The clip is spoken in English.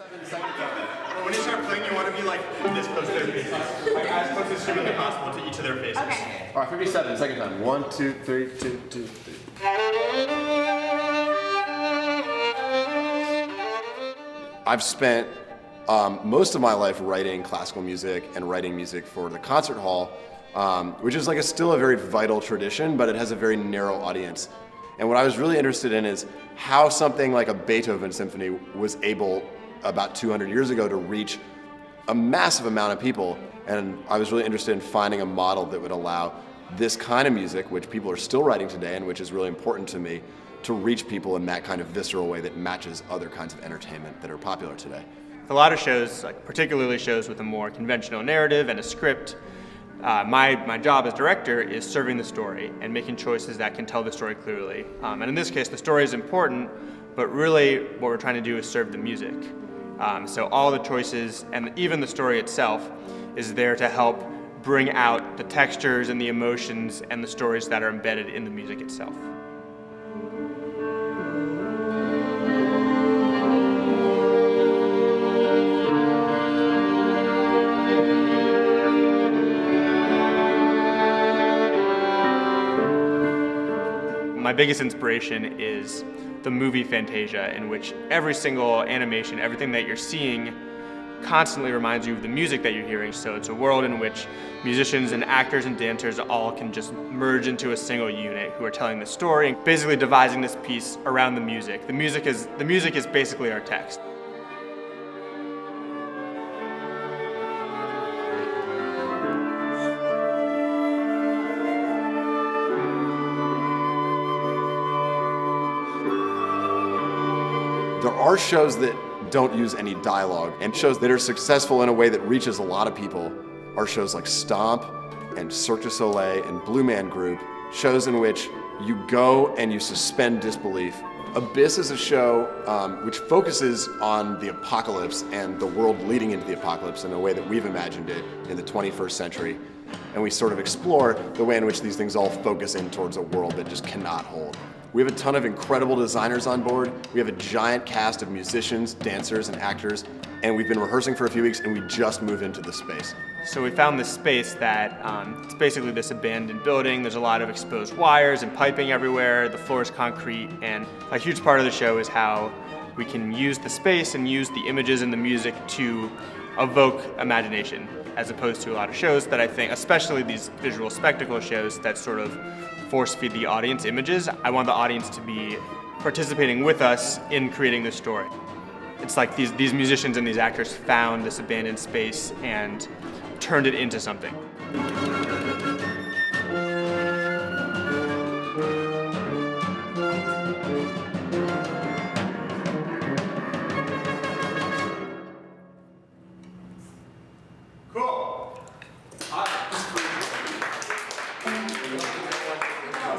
Well, when you start playing, you want to be like this close to their faces. Like as close as humanly possible to each of their faces. Okay. All right, 57, second time. 1, 2, 3, 2, 2, 3. I've spent most of my life writing classical music and writing music for the concert hall, which is like still a very vital tradition, but it has a very narrow audience. And what I was really interested in is how something like a Beethoven symphony was able, about 200 years ago, to reach a massive amount of people. And I was really interested in finding a model that would allow this kind of music, which people are still writing today and which is really important to me, to reach people in that kind of visceral way that matches other kinds of entertainment that are popular today. A lot of shows, like particularly shows with a more conventional narrative and a script, my job as director is serving the story and making choices that can tell the story clearly. And in this case, the story is important, but really what we're trying to do is serve the music. So all the choices and even the story itself is there to help bring out the textures and the emotions and the stories that are embedded in the music itself. My biggest inspiration is the movie Fantasia, in which every single animation, everything that you're seeing, constantly reminds you of the music that you're hearing. So it's a world in which musicians and actors and dancers all can just merge into a single unit who are telling the story, basically devising this piece around the music. The music is basically our text. There are shows that don't use any dialogue, and shows that are successful in a way that reaches a lot of people are shows like Stomp and Cirque du Soleil and Blue Man Group, shows in which you go and you suspend disbelief. Abyss is a show which focuses on the apocalypse and the world leading into the apocalypse in a way that we've imagined it in the 21st century. And we sort of explore the way in which these things all focus in towards a world that just cannot hold. We have a ton of incredible designers on board. We have a giant cast of musicians, dancers, and actors, and we've been rehearsing for a few weeks, and we just moved into the space. So we found this space that it's basically this abandoned building. There's a lot of exposed wires and piping everywhere. The floor is concrete, and a huge part of the show is how we can use the space and use the images and the music to evoke imagination, as opposed to a lot of shows that I think, especially these visual spectacle shows that sort of force feed the audience images. I want the audience to be participating with us in creating this story. It's like these musicians and these actors found this abandoned space and turned it into something.